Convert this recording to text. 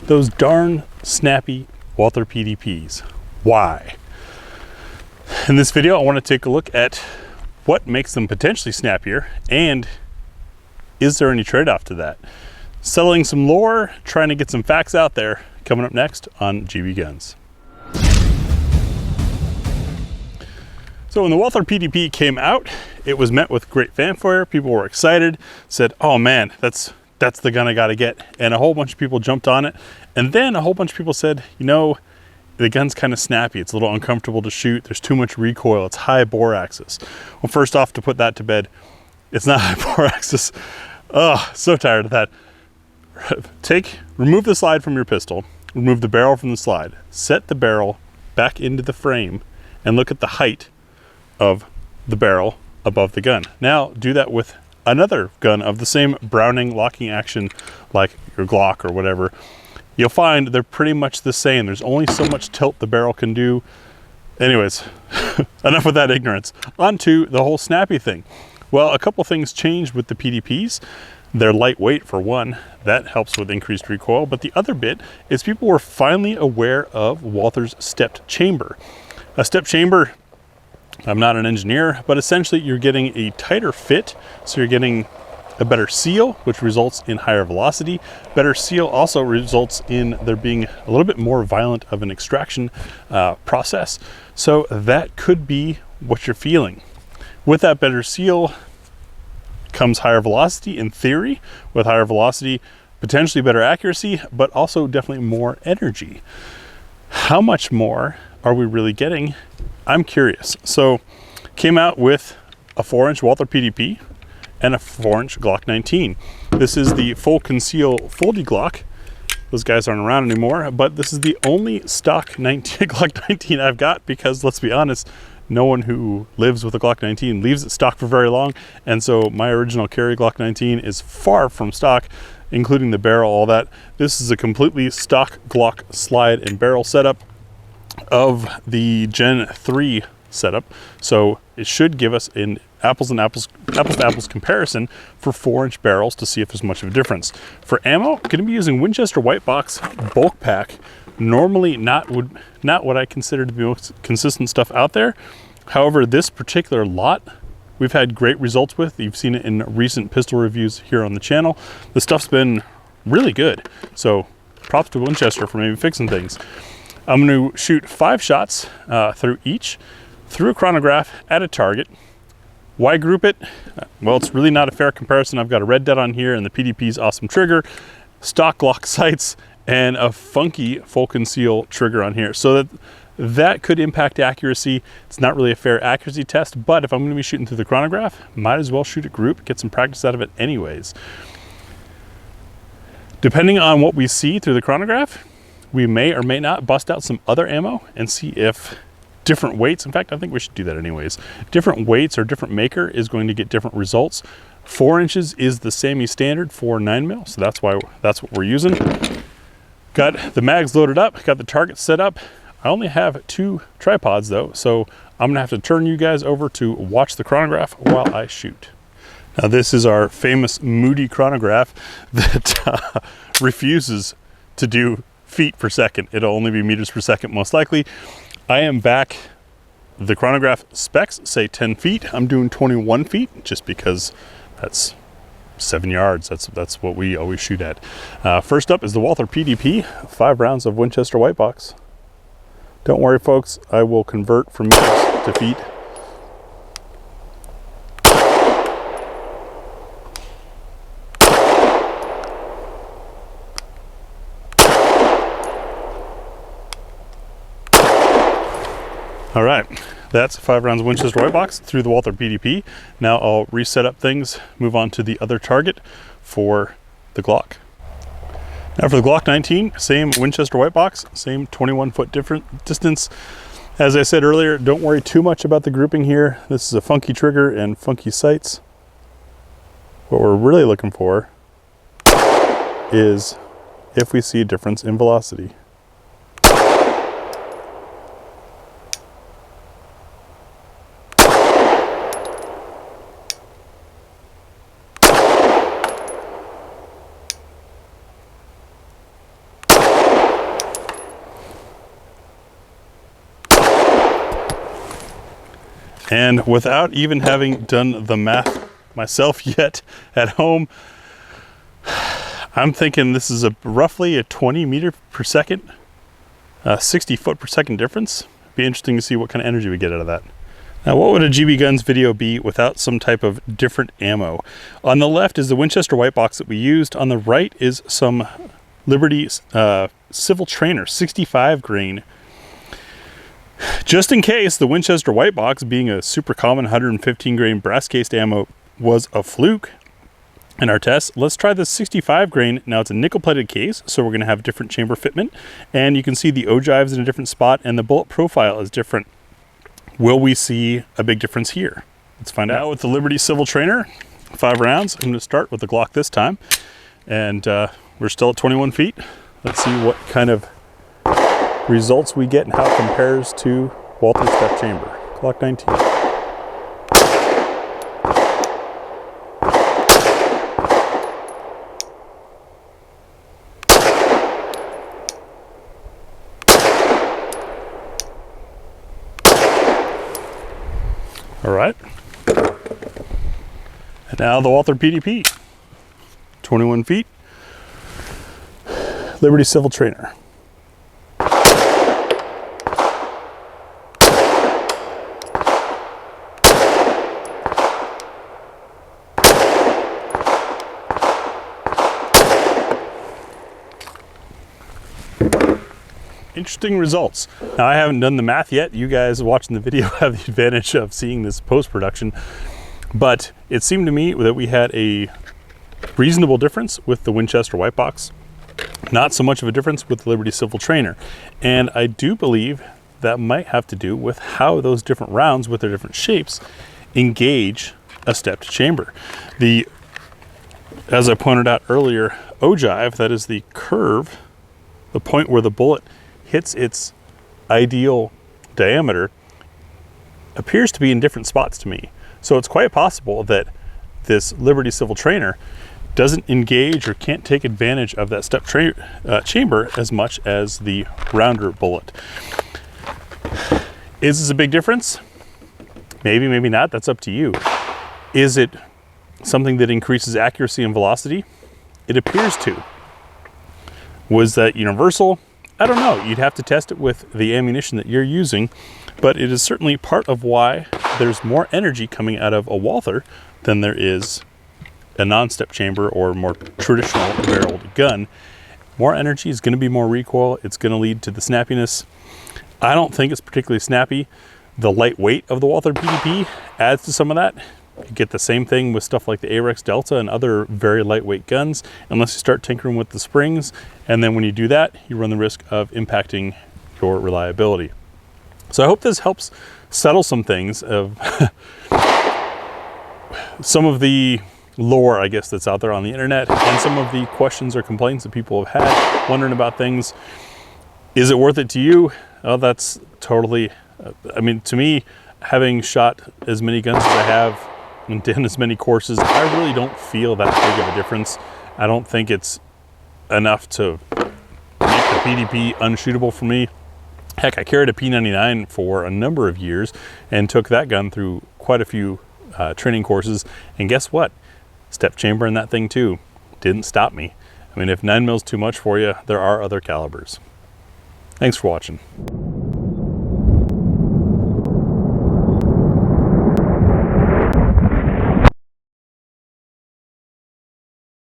Those darn snappy Walther PDPs. Why? In this video, I want to take a look at what makes them potentially snappier, and is there any trade-off to that? Settling some lore, trying to get some facts out there, coming up next on GBGuns. So when the Walther PDP came out, it was met with great fanfare. People were excited, said, oh man, that's the gun I gotta get. And a whole bunch of people jumped on it. And then a whole bunch of people said, you know, the gun's kind of snappy. It's a little uncomfortable to shoot. There's too much recoil. It's high bore axis. Well, first off, to put that to bed, it's not high bore axis. Oh, so tired of that. Remove the slide from your pistol, remove the barrel from the slide, set the barrel back into the frame, and look at the height of the barrel above the gun. Now do that with another gun of the same Browning locking action, like your Glock or whatever. You'll find they're pretty much the same. There's only so much tilt the barrel can do. Anyways, enough with that ignorance. On to the whole snappy thing. Well, a couple things changed with the PDPs. They're lightweight for one, that helps with increased recoil, but the other bit is people were finally aware of Walther's stepped chamber. A stepped chamber, I'm not an engineer, but essentially you're getting a tighter fit, so you're getting a better seal, which results in higher velocity. Better seal also results in there being a little bit more violent of an extraction process. So that could be what you're feeling. With that better seal comes higher velocity in theory. With higher velocity, potentially better accuracy, but also definitely more energy. How much more are we really getting? I'm curious. So came out with a 4-inch Walther PDP and a 4-inch Glock 19. This is the full conceal foldy Glock. Those guys aren't around anymore, but this is the only stock 19 Glock 19 I've got, because let's be honest, no one who lives with a Glock 19 leaves it stock for very long. And so my original carry Glock 19 is far from stock, including the barrel, all that. This is a completely stock Glock slide and barrel setup of the Gen 3 setup. So it should give us an apples to apples comparison for 4-inch barrels to see if there's much of a difference. For ammo, I'm going to be using Winchester White Box bulk pack. Normally not what I consider to be most consistent stuff out there. However, this particular lot we've had great results with. You've seen it in recent pistol reviews here on the channel. The stuff's been really good. So props to Winchester for maybe fixing things. I'm going to shoot 5 shots through a chronograph at a target. Why group it? Well, it's really not a fair comparison. I've got a red dot on here and the PDP's awesome trigger, stock Glock sights, and a funky full conceal trigger on here. So that could impact accuracy. It's not really a fair accuracy test, but if I'm going to be shooting through the chronograph, might as well shoot a group, get some practice out of it anyways. Depending on what we see through the chronograph, we may or may not bust out some other ammo and see if different weights, in fact, I think we should do that anyways. Different weights or different maker is going to get different results. 4 inches is the semi-standard for 9mm, so that's what we're using. Got the mags loaded up, got the target set up. I only have 2 tripods though, so I'm gonna have to turn you guys over to watch the chronograph while I shoot. Now this is our famous Moody chronograph that refuses to do feet per second. It'll only be meters per second most likely. I am back. The chronograph specs say 10 feet. I'm doing 21 feet just because that's 7 yards. That's what we always shoot at. First up is the Walther PDP, 5 rounds of Winchester White Box. Don't worry folks, I will convert from meters to feet. All right, that's 5 rounds of Winchester White Box through the Walther PDP. Now I'll reset up things, move on to the other target for the Glock. Now for the Glock 19, same Winchester White Box, same 21-foot different distance. As I said earlier, don't worry too much about the grouping here. This is a funky trigger and funky sights. What we're really looking for is if we see a difference in velocity. And without even having done the math myself yet at home, I'm thinking this is roughly a 20 meter per second, 60 foot per second difference. Be interesting to see what kind of energy we get out of that. Now, what would a GBGuns video be without some type of different ammo? On the left is the Winchester white box that we used. On the right is some Liberty Civil Trainer 65 grain. Just in case the Winchester white box, being a super common 115 grain brass cased ammo, was a fluke in our test, let's try this 65 grain. Now it's a nickel plated case, so we're going to have different chamber fitment, and you can see the ogives in a different spot and the bullet profile is different. Will we see a big difference here? Let's find out. With the Liberty Civil Trainer, 5 rounds, I'm going to start with the Glock this time, and we're still at 21 feet. Let's see what kind of results we get and how it compares to Walther step chamber. Glock 19. All right. And now the Walther PDP. 21 feet. Liberty Civil Trainer. Interesting results. Now, I haven't done the math yet. You guys watching the video have the advantage of seeing this post-production, but it seemed to me that we had a reasonable difference with the Winchester white box, not so much of a difference with the Liberty Civil Trainer. And I do believe that might have to do with how those different rounds with their different shapes engage a stepped chamber. As I pointed out earlier, ogive, that is the curve, the point where the bullet hits its ideal diameter, appears to be in different spots to me. So it's quite possible that this Liberty Civil Trainer doesn't engage or can't take advantage of that step chamber as much as the rounder bullet. Is this a big difference? Maybe, maybe not. That's up to you. Is it something that increases accuracy and velocity? It appears to. Was that universal? I don't know. You'd have to test it with the ammunition that you're using, but it is certainly part of why there's more energy coming out of a Walther than there is a non-step chamber or more traditional barreled gun. More energy is going to be more recoil. It's going to lead to the snappiness. I don't think it's particularly snappy. The lightweight of the Walther PDP adds to some of that. You get the same thing with stuff like the Arex Delta and other very lightweight guns, unless you start tinkering with the springs. And then when you do that, you run the risk of impacting your reliability. So I hope this helps settle some things of some of the lore, I guess, that's out there on the internet, and some of the questions or complaints that people have had, wondering about things. Is it worth it to you? Oh, that's totally, I mean, to me, having shot as many guns as I have and done as many courses, I really don't feel that big of a difference. I don't think it's enough to make the PDP unshootable for me. Heck, I carried a P99 for a number of years and took that gun through quite a few training courses, and guess what? Step chamber in that thing too. Didn't stop me. I mean, if 9mm is too much for you, there are other calibers. Thanks for watching.